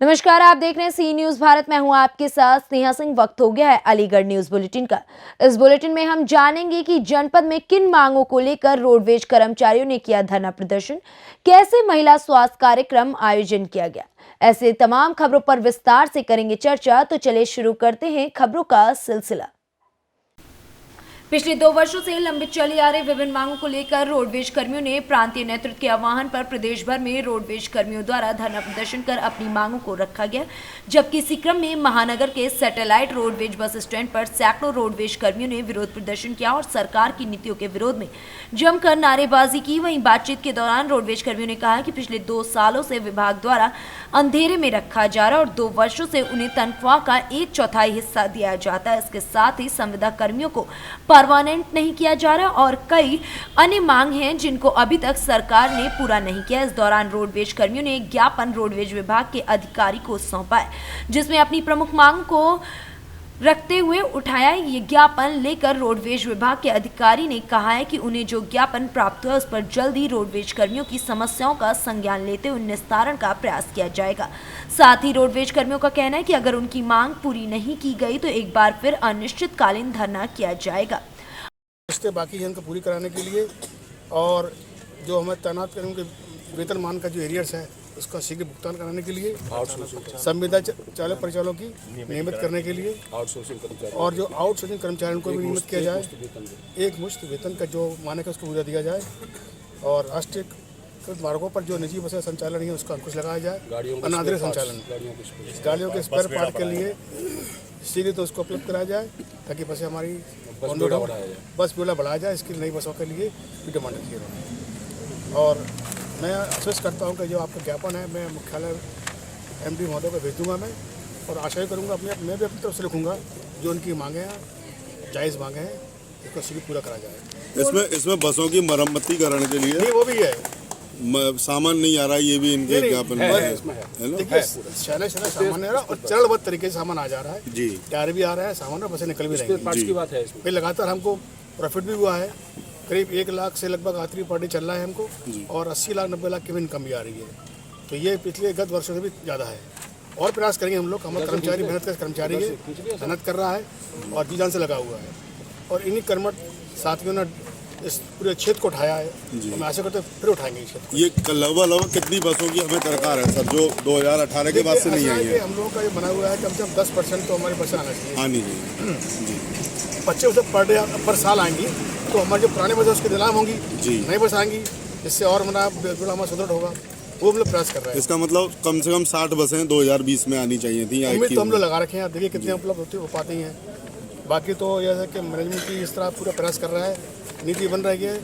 नमस्कार, आप देख रहे हैं सी न्यूज भारत। मैं हूं आपके साथ स्नेहा सिंह। वक्त हो गया है अलीगढ़ न्यूज बुलेटिन का। इस बुलेटिन में हम जानेंगे कि जनपद में किन मांगों को लेकर रोडवेज कर्मचारियों ने किया धरना प्रदर्शन, कैसे महिला स्वास्थ्य कार्यक्रम आयोजन किया गया। ऐसे तमाम खबरों पर विस्तार से करेंगे चर्चा। तो चलिए शुरू करते हैं खबरों का सिलसिला। पिछले 2 वर्षों से लंबित चली आ रही विभिन्न मांगों को लेकर रोडवेज कर्मियों ने प्रांतीय नेतृत्व के आह्वान पर प्रदेश भर में रोडवेज कर्मियों द्वारा धरना प्रदर्शन कर अपनी मांगों को रखा गया। जबकि इसी क्रम में महानगर के सैटेलाइट रोडवेज बस स्टैंड पर सैकड़ों रोडवेज कर्मियों ने विरोध प्रदर्शन किया और सरकार की नीतियों के विरोध में जमकर नारेबाजी की। वहीं बातचीत के दौरान रोडवेज कर्मियों ने कहा कि पिछले 2 सालों से विभाग द्वारा अंधेरे में रखा जा रहा है और 2 वर्षों से उन्हें तनख्वाह का 1/4 हिस्सा दिया जाता है। इसके साथ ही संविदा कर्मियों को परमानेंट नहीं किया जा रहा और कई अन्य मांग हैं जिनको अभी तक सरकार ने पूरा नहीं किया। इस दौरान रोडवेज कर्मियों ने एक ज्ञापन रोडवेज विभाग के अधिकारी को सौंपा है, जिसमें अपनी प्रमुख मांग को रखते हुए उठाया। ये ज्ञापन लेकर रोडवेज विभाग के अधिकारी ने कहा है कि उन्हें जो ज्ञापन प्राप्त हुआ उस पर जल्द ही रोडवेज कर्मियों की समस्याओं का संज्ञान लेते हुए निस्तारण का प्रयास किया जाएगा। साथ ही रोडवेज कर्मियों का कहना है कि अगर उनकी मांग पूरी नहीं की गई तो एक बार फिर अनिश्चितकालीन धरना किया जाएगा। इसके बाकी है उनको पूरी कराने के लिए और जो हमें तैनात करेंगे वेतनमान का जो एरियर्स है उसका शीघ्र भुगतान कराने के लिए, संविदा चालक परिचालकों की नियमित करने के लिए और जो आउटसोर्सिंग कर्मचारियों को भी नियमित किया जाए, एक मुश्त वेतन का जो मानक है उसको पूरा दिया जाए और राष्ट्रीय मार्गों पर जो निजी बसें संचालन है उसका अंकुश लगाया जाए। अनादृत संचालन गाड़ियों के स्पेयर पार्ट के लिए शीघ्र तो उसको उपलब्ध कराया जाए ताकि बसें हमारी बस ब्योला बढ़ाया जाए। इसकी नई बसों के लिए भी डिमांड रखी है और मैं आश्वस्त करता हूं कि जो आपका ज्ञापन है मैं मुख्यालय एमडी महोदय को भेज दूंगा मैं और आशा करूंगा मैं भी अपनी तरफ से लिखूंगा जो उनकी मांगे हैं जायज़ मांगे हैं इसको शीघ्र पूरा करा जाए। इसमें बसों की मरम्मती कराने के लिए नहीं वो भी है, सामान नहीं आ रहा है, ये भी इनके ज्ञापन में है। देखिए शहर सामान आ रहा है और चरणबद्ध तरीके से सामान आ जा रहा है जी। टायर भी आ रहा है, सामान बसें निकल भी रही है। लगातार हमको प्रॉफिट भी हुआ है, करीब 1 लाख से लगभग आखिरी पर डे चल रहा है हमको और 80 लाख 90 लाख की भी इनकम भी आ रही है। तो ये पिछले गत वर्षों से भी ज़्यादा है और प्रयास करेंगे हम लोग। हमारे कर्मचारी कर्मचारी है, मेहनत कर रहा है और जी जान से लगा हुआ है और इन्हीं कर्मठ साथियों ने इस पूरे क्षेत्र को उठाया है। तो मैं आशा करता हूँ फिर उठाएंगे इस क्षेत्र को। ये लगभग कितनी बसों की हमें दरकार है सर जो 2018 के बाद से नहीं आई है? हम लोगों का ये बना हुआ है कम से कम 10% तो हमारी बसें आना चाहिए। आनी चाहिए 25 पर डे पर साल आएंगी तो हमारी जो पुरानी बसें उसकी नीलाम होंगी, नई बस आएंगी, इससे और हमारा सुदृढ़ होगा। वो हम लोग प्रयास कर रहे हैं। इसका मतलब कम से कम 60 बसें 2020 में आनी चाहिए थी। उम्मीद तो हम लोग लगा रखे हैं, देखिए कितने उपलब्ध हो पाती हैं। बाकी तो यह है कि मैनेजमेंट की इस तरह पूरा प्रयास कर रहा है, नीति बन रही है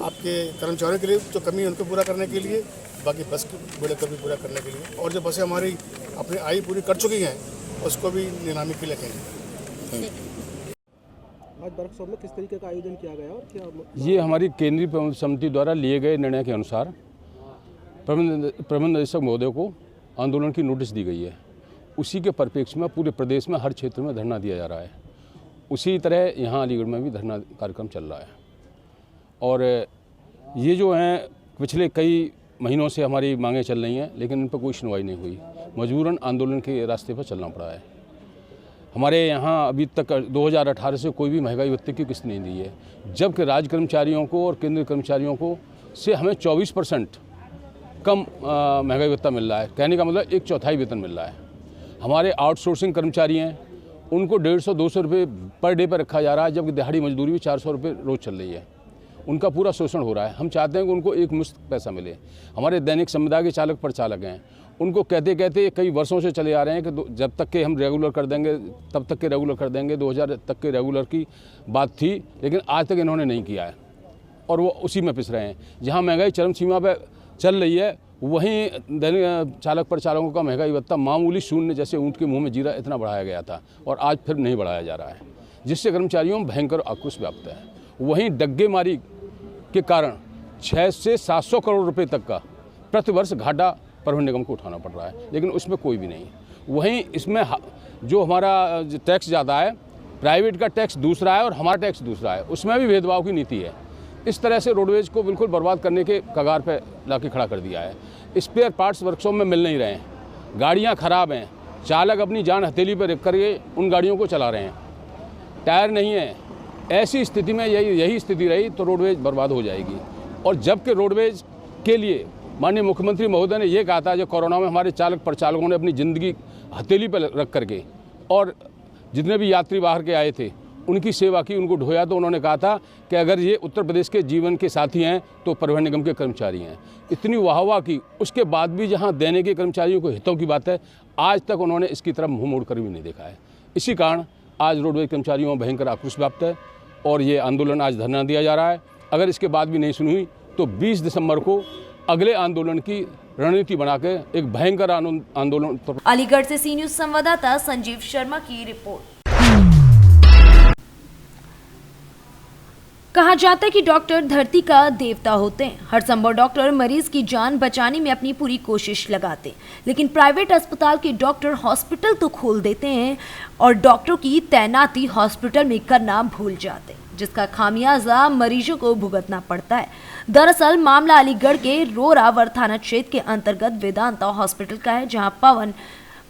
आपके कर्मचारियों के लिए जो कमी है उनको पूरा करने के लिए, बाकी बस की बड़े को भी पूरा करने के लिए और जो बसें हमारी अपनी आयु पूरी कर चुकी हैं उसको भी नीलामी के लिए रखेंगे। आज वर्कशॉप में किस तरीके का आयोजन किया गया और क्या? ये हमारी केंद्रीय प्रबंध समिति द्वारा लिए गए निर्णय के अनुसार प्रबंध निदेशक महोदय को आंदोलन की नोटिस दी गई है। उसी के परिप्रेक्ष्य में पूरे प्रदेश में हर क्षेत्र में धरना दिया जा रहा है। उसी तरह यहाँ अलीगढ़ में भी धरना कार्यक्रम चल रहा है और ये जो हैं पिछले कई महीनों से हमारी मांगें चल रही हैं लेकिन इन पर कोई सुनवाई नहीं हुई। मजबूरन आंदोलन के रास्ते पर चलना पड़ा है। हमारे यहाँ अभी तक 2018 से कोई भी महंगाई भत्ते की किस्त नहीं दी है, जबकि राज्य कर्मचारियों को और केंद्रीय कर्मचारियों को से हमें 24% कम महंगाई भत्ता मिल रहा है। कहने का मतलब 1/4 वेतन मिल रहा है। हमारे आउटसोर्सिंग कर्मचारी हैं उनको 150-200 रुपये पर डे पर रखा जा रहा है, जबकि दिहाड़ी मजदूरी भी 400 रुपये रोज़ चल रही है। उनका पूरा शोषण हो रहा है। हम चाहते हैं कि उनको एक मुश्त पैसा मिले। हमारे दैनिक समुदाय के चालक परिचालक हैं, उनको कहते कहते कई वर्षों से चले आ रहे हैं कि जब तक के हम रेगुलर कर देंगे तब तक के रेगुलर कर देंगे। 2000 तक के रेगुलर की बात थी लेकिन आज तक इन्होंने नहीं किया है और वो उसी में पिस रहे हैं। जहाँ महंगाई चरम सीमा पर चल रही है वहीं दैनिक चालक परिचालकों का महंगाई भत्ता मामूली शून्य जैसे ऊँट के मुँह में जीरा इतना बढ़ाया गया था और आज फिर नहीं बढ़ाया जा रहा है, जिससे कर्मचारियों में भयंकर आक्रोश व्याप्त है। वहीं डग्गेमारी के कारण 600 से 700 करोड़ रुपए तक का प्रतिवर्ष घाटा परिवहन निगम को उठाना पड़ रहा है, लेकिन उसमें कोई भी नहीं। वहीं इसमें जो हमारा टैक्स ज़्यादा है, प्राइवेट का टैक्स दूसरा है और हमारा टैक्स दूसरा है, उसमें भी भेदभाव की नीति है। इस तरह से रोडवेज को बिल्कुल बर्बाद करने के कगार पर ला के खड़ा कर दिया है। स्पेयर पार्ट्स वर्कशॉप में मिल नहीं रहे हैं। गाड़ियाँ ख़राब हैं, चालक अपनी जान हथेली पर रख करके उन गाड़ियों को चला रहे हैं, टायर नहीं है। ऐसी स्थिति में यही स्थिति रही तो रोडवेज बर्बाद हो जाएगी। और जबकि रोडवेज के लिए माननीय मुख्यमंत्री महोदय ने ये कहा था जो कोरोना में हमारे चालक प्रचालकों ने अपनी ज़िंदगी हथेली पर रख करके और जितने भी यात्री बाहर के आए थे उनकी सेवा की, उनको ढोया, तो उन्होंने कहा था कि अगर ये उत्तर प्रदेश के जीवन के साथी हैं तो परिवहन निगम के कर्मचारी हैं। इतनी वाहवाह की, उसके बाद भी जहां देने के कर्मचारियों को हितों की बात है, आज तक उन्होंने इसकी तरफ मुँह मोड़ कर भी नहीं देखा है। इसी कारण आज रोडवेज कर्मचारियों में भयंकर आक्रोश व्याप्त है और ये आंदोलन आज धरना दिया जा रहा है। अगर इसके बाद भी नहीं सुनी हुई तो 20 दिसंबर को अगले आंदोलन की रणनीति बनाकर एक भयंकर आंदोलन। अलीगढ़ से सी न्यूज़ संवाददाता संजीव शर्मा की रिपोर्ट। कहा जाता है कि डॉक्टर धरती का देवता होते हैं। हर संभव डॉक्टर मरीज की जान बचाने में अपनी पूरी कोशिश लगाते हैं, लेकिन प्राइवेट अस्पताल के डॉक्टर हॉस्पिटल तो खोल देते हैं और डॉक्टरों की तैनाती हॉस्पिटल में करना भूल जाते हैं, जिसका खामियाजा मरीजों को भुगतना पड़ता है। दरअसल मामला अलीगढ़ के रोरावर थाना क्षेत्र के अंतर्गत वेदांता हॉस्पिटल का है, जहां पवन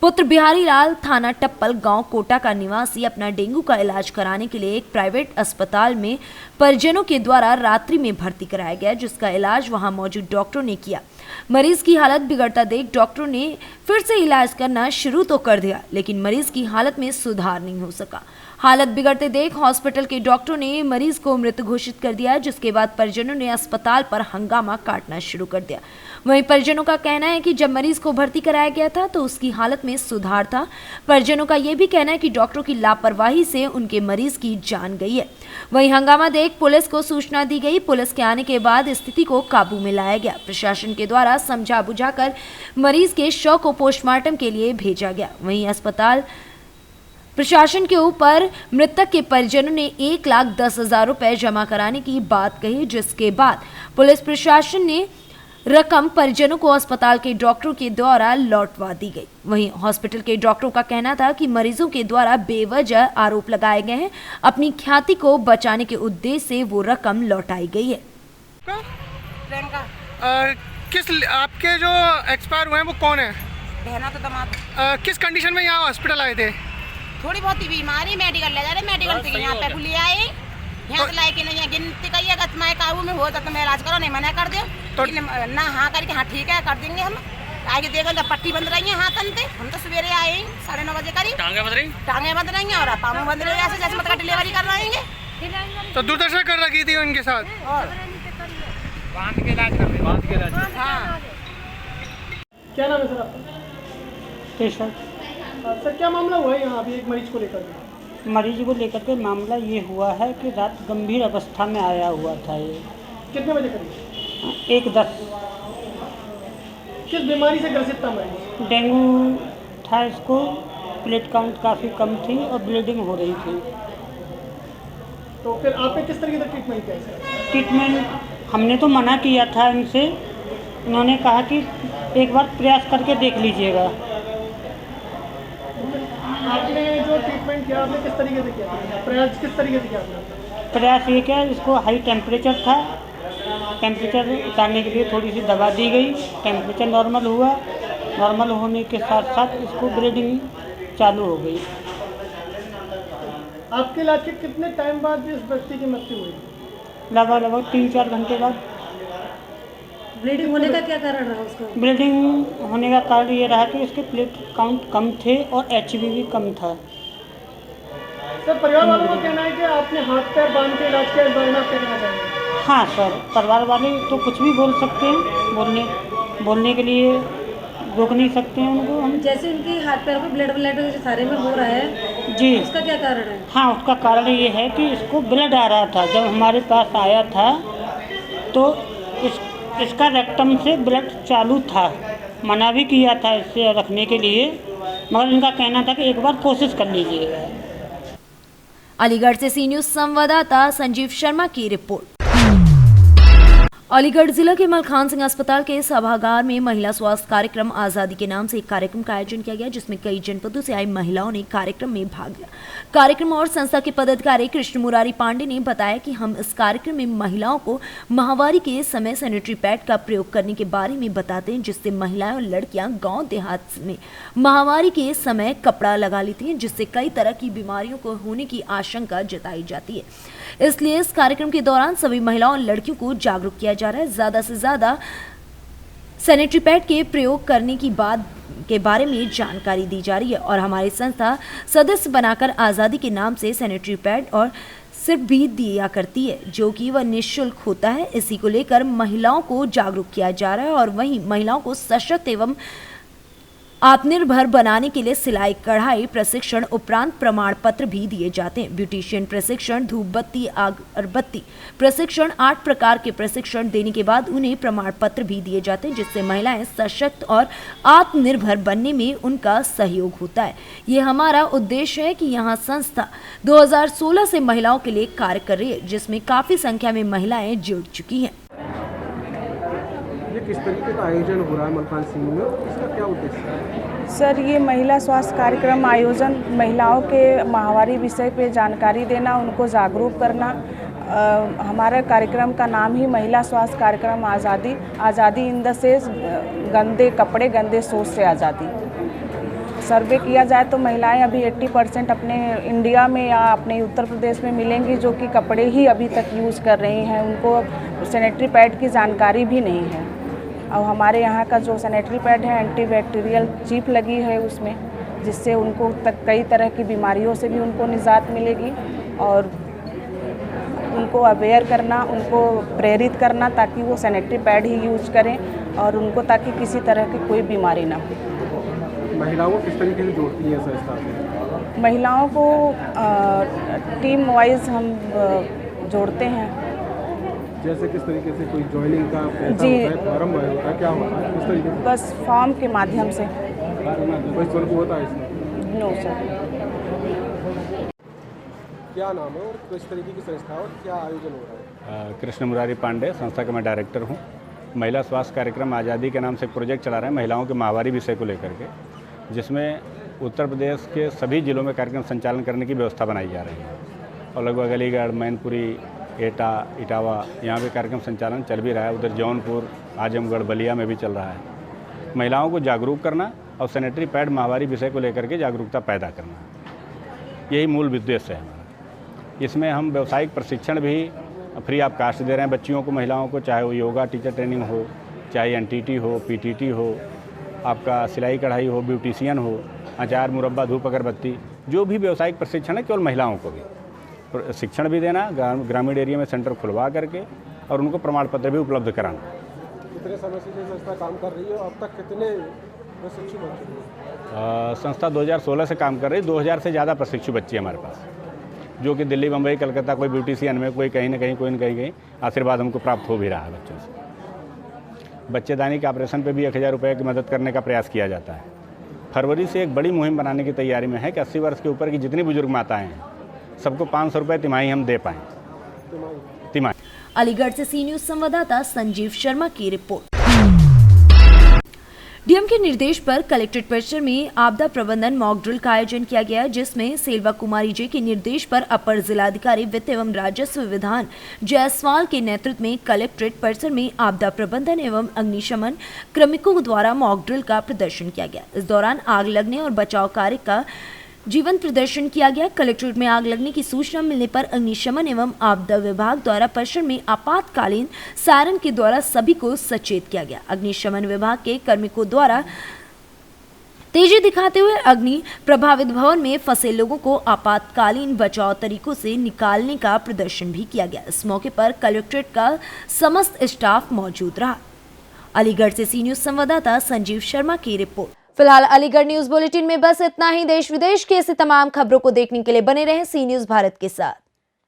पुत्र बिहारी लाल थाना टप्पल गांव कोटा का निवासी अपना डेंगू का इलाज कराने के लिए एक प्राइवेट अस्पताल में परिजनों के द्वारा रात्रि में भर्ती कराया गया, जिसका इलाज वहां मौजूद डॉक्टरों ने किया। मरीज की हालत बिगड़ता देख डॉक्टरों ने फिर से इलाज करना शुरू तो कर दिया, लेकिन मरीज की हालत में सुधार नहीं हो सका। हालत बिगड़ते देख हॉस्पिटल के डॉक्टरों ने मरीज को मृत घोषित कर दिया, जिसके बाद परिजनों ने अस्पताल पर हंगामा काटना शुरू कर दिया। वहीं परिजनों का कहना है कि जब मरीज को भर्ती कराया गया था तो उसकी हालत में सुधार था। परिजनों का यह भी कहना है कि डॉक्टरों की लापरवाही से उनके मरीज की जान गई है। वहीं हंगामा देख पुलिस को सूचना दी गई। पुलिस के आने के बाद स्थिति को काबू में लाया गया। प्रशासन के द्वारा समझा बुझाकर मरीज के शव को पोस्टमार्टम के लिए भेजा गया। वहीं अस्पताल प्रशासन के ऊपर मृतक के परिजनों ने 1,10,000 रुपए जमा कराने की बात कही, जिसके बाद पुलिस प्रशासन ने रकम परिजनों को अस्पताल के डॉक्टरों के द्वारा लौटवा दी गई। वहीं हॉस्पिटल के डॉक्टरों का कहना था कि मरीजों के द्वारा बेवजह आरोप लगाए गए हैं। अपनी ख्याति को बचाने के उद्देश्य से वो रकम लौटाई गई है। किस आपके जो एक्सपायर हुए हैं वो कौन है? बहना तो दामाद। किस कंडीशन में यहाँ हॉस्पिटल आए थे? थोड़ी बहुत ही बीमारी, मेडिकल ले जा रहे, मेडिकल से यहाँ पे ले आए, यहाँ से लाए कि नहीं है, गिनती करिए, अगर तुम्हारे काबू में हो तो मैं इलाज करो, नहीं मना कर दो तो ना हाँ करके हाँ ठीक है कर देंगे हम। आगे देखो जब पट्टी बंद रही है हाथ अंते, हम तो सवेरे आए 9:30 बजे करीब, टांगे बंद रही हैं और पाँव बंद रही है, ऐसे जैसे मतलब डिलीवरी कर रहेंगे। तो दुर्दशा कर रखी थी उनके साथ और बांध के इलाज कर बांध के इलाज। हाँ। क्या नाम है सर आपका? केशव। सर क्या मामला हुआ है यहाँ अभी एक मरीज को लेकर? मरीज को लेकर के मामला ये हुआ है कि रात गंभीर अवस्था में आया हुआ था। ये कितने बजे करीब? 1:10। किस बीमारी से ग्रसित था मरीज? डेंगू था इसको, प्लेट काउंट काफ़ी कम थी और ब्लीडिंग हो रही थी। तो फिर आपने किस तरीके से ट्रीटमेंट किया इसका? ट्रीटमेंट हमने तो मना किया था इनसे, इन्होंने कहा कि एक बार प्रयास करके देख लीजिएगा। आपने जो ट्रीटमेंट किया आपने किस तरीके से किया? प्रयास किस तरीके से किया आपने? प्रयास ये क्या, इसको हाई टेम्परेचर था, टेम्परेचर उतारने के लिए थोड़ी सी दवा दी गई, टेम्परेचर नॉर्मल हुआ, नॉर्मल होने के साथ साथ इसको ब्लीडिंग चालू हो गई। आपके इलाज के कितने टाइम बाद इस व्यक्ति की मृत्यु हुई? लगभग 3-4 घंटे बाद। ब्लीडिंग होने का क्या कारण रहा उसका? ब्लीडिंग होने का कारण ये रहा कि उसके प्लेट काउंट कम थे और HB भी कम था। सर परिवार वालों का कहना है कि आपने हाथ पैर बांध के इलाज किया, इस बारे में आप क्या कहना चाहेंगे? हाँ सर, परिवार वाले तो कुछ भी बोल सकते हैं, बोलने के लिए रोक नहीं सकते हैं उनको हम। जैसे उनके हाथ पैर में ब्लड सारे में हो रहा है जी, उसका क्या कारण है? हाँ उसका कारण ये है कि इसको ब्लड आ रहा था। जब हमारे पास आया था तो इसका रेक्टम से ब्लड चालू था। मना भी किया था इससे रखने के लिए, मगर इनका कहना था कि एक बार कोशिश कर लीजिएगा। अलीगढ़ से सी न्यूज़ संवाददाता संजीव शर्मा की रिपोर्ट। अलीगढ़ जिला के मलखान सिंह अस्पताल के सभागार में महिला स्वास्थ्य कार्यक्रम आजादी के नाम से एक कार्यक्रम का आयोजन किया गया, जिसमें कई जनपदों से आई महिलाओं ने कार्यक्रम में भाग लिया। कार्यक्रम और संस्था के पदाधिकारी कृष्ण मुरारी पांडे ने बताया कि हम इस कार्यक्रम में महिलाओं को माहवारी के समय सैनिटरी पैड का प्रयोग करने के बारे में बताते हैं, जिससे महिलाएं और लड़कियां गाँव देहात में माहवारी के समय कपड़ा लगा लेती हैं, जिससे कई तरह की बीमारियों को होने की आशंका जताई जाती है। इसलिए इस कार्यक्रम के दौरान सभी महिलाओं और लड़कियों को जागरूक किया जा रहा है। ज्यादा से ज्यादा सैनिटरी पैड के प्रयोग करने की बात के बारे में जानकारी दी जा रही है और हमारी संस्था सदस्य बनाकर आज़ादी के नाम से सैनिटरी पैड और सिर्फ भी दिया करती है, जो कि वह निःशुल्क होता है। इसी को लेकर महिलाओं को जागरूक किया जा रहा है और वहीं महिलाओं को सशक्त एवं आत्मनिर्भर बनाने के लिए सिलाई कढ़ाई प्रशिक्षण उपरांत प्रमाण पत्र भी दिए जाते हैं। ब्यूटिशियन प्रशिक्षण, धूप बत्ती अगरबत्ती प्रशिक्षण, 8 प्रकार के प्रशिक्षण देने के बाद उन्हें प्रमाण पत्र भी दिए जाते हैं, जिससे महिलाएं सशक्त और आत्मनिर्भर बनने में उनका सहयोग होता है। ये हमारा उद्देश्य है कि यहाँ संस्था 2016 से महिलाओं के लिए कार्य कर रही है, जिसमें काफी संख्या में महिलाएं जुड़ चुकी हैं। ये किस तरीके का आयोजन हो रहा है मलखान सिंह में, इसका क्या उद्देश्य है? सर, ये महिला स्वास्थ्य कार्यक्रम आयोजन महिलाओं के माहवारी विषय पे जानकारी देना, उनको जागरूक करना। हमारे कार्यक्रम का नाम ही महिला स्वास्थ्य कार्यक्रम आज़ादी इन द सेंस गंदे कपड़े गंदे सोच से आज़ादी। सर्वे किया जाए तो महिलाएं अभी 80% अपने इंडिया में या अपने उत्तर प्रदेश में मिलेंगी जो कि कपड़े ही अभी तक यूज़ कर रही हैं, उनको सैनिटरी पैड की जानकारी भी नहीं है। और हमारे यहाँ का जो सैनिटरी पैड है एंटीबैक्टीरियल चिप लगी है उसमें, जिससे उनको तक कई तरह की बीमारियों से भी उनको निजात मिलेगी और उनको अवेयर करना, उनको प्रेरित करना ताकि वो सैनिटरी पैड ही यूज करें और उनको ताकि किसी तरह की कोई बीमारी ना हो। महिलाओं को किस तरीके से जोड़ती है संस्था से? महिलाओं को टीम वाइज हम जोड़ते हैं। जैसे किस तरीके से कोई ज्वाइनिंग का जी फॉर्म होता है, क्या होता है, किस तरीके से? बस फॉर्म के माध्यम से। कोई शुल्क होता है इसमें? No sir. क्या नाम है और किस तरीके की संस्था और क्या आयोजन हो रहा है? कृष्ण मुरारी पांडे, संस्था का मैं डायरेक्टर हूँ। महिला स्वास्थ्य कार्यक्रम आज़ादी के नाम से एक प्रोजेक्ट चला रहे हैं महिलाओं के माहवारी विषय को लेकर के, जिसमें उत्तर प्रदेश के सभी जिलों में कार्यक्रम संचालन करने की व्यवस्था बनाई जा रही है और लगभग अलीगढ़, मैनपुरी, एटा, इटावा यहाँ पे कार्यक्रम संचालन चल भी रहा है। उधर जौनपुर, आजमगढ़, बलिया में भी चल रहा है। महिलाओं को जागरूक करना और सैनिटरी पैड माहवारी विषय को लेकर के जागरूकता पैदा करना, यही मूल उद्देश्य है हमारा। इसमें हम व्यावसायिक प्रशिक्षण भी फ्री ऑफ कास्ट दे रहे हैं बच्चियों को, महिलाओं को, चाहे वो योगा टीचर ट्रेनिंग हो, चाहे एनटीटी हो, पीटीटी हो, आपका सिलाई कढ़ाई हो, ब्यूटिशियन हो, अचार, मुरब्बा, धूप अगरबत्ती, जो भी व्यावसायिक प्रशिक्षण है केवल महिलाओं को भी शिक्षण भी देना, ग्रामीण एरिया में सेंटर खुलवा करके और उनको प्रमाण पत्र भी उपलब्ध कराना। कितने समय से संस्था काम कर रही है, अब तक कितने प्रशिक्षु बन चुके हैं? संस्था 2016 से काम कर रही है। 2000 से ज़्यादा प्रशिक्षु बच्चे हमारे पास, जो कि दिल्ली, बम्बई, कलकत्ता, कोई ब्यूटिशियन में, कोई कहीं ना कहीं, कोई न कहीं आशीर्वाद हमको प्राप्त हो भी रहा है बच्चों से। बच्चेदानी के ऑपरेशन पे भी 1000 रुपये की मदद करने का प्रयास किया जाता है। फरवरी से एक बड़ी मुहिम बनाने की तैयारी में है कि 80 वर्ष के ऊपर की जितनी बुजुर्ग माताएं हैं सबको 500 रुपये तिमाही हम दे पाएँ। तिमाही। अलीगढ़ से सी न्यूज़ संवाददाता संजीव शर्मा की रिपोर्ट। डीएम के निर्देश पर कलेक्ट्रेट परिसर में आपदा प्रबंधन मॉक ड्रिल का आयोजन किया गया, जिसमें सेल्वा कुमारी जी के निर्देश पर अपर जिलाधिकारी वित्त एवं राजस्व विधान जायसवाल के नेतृत्व में कलेक्ट्रेट परिसर में आपदा प्रबंधन एवं अग्निशमन क्रमिकों द्वारा मॉक ड्रिल का प्रदर्शन किया गया। इस दौरान आग लगने और बचाव कार्य का जीवन प्रदर्शन किया गया। कलेक्ट्रेट में आग लगने की सूचना मिलने पर अग्निशमन एवं आपदा विभाग द्वारा परिसर में आपातकालीन सायरन के द्वारा सभी को सचेत किया गया। अग्निशमन विभाग के कार्मिकों द्वारा तेजी दिखाते हुए अग्नि प्रभावित भवन में फंसे लोगों को आपातकालीन बचाव तरीकों से निकालने का प्रदर्शन भी किया गया। इस मौके पर कलेक्ट्रेट का समस्त स्टाफ मौजूद रहा। अलीगढ़ से सी न्यूज़ संवाददाता संजीव शर्मा की रिपोर्ट। फिलहाल अलीगढ़ न्यूज बुलेटिन में बस इतना ही। देश विदेश की ऐसी तमाम खबरों को देखने के लिए बने रहें सी न्यूज़ भारत के साथ।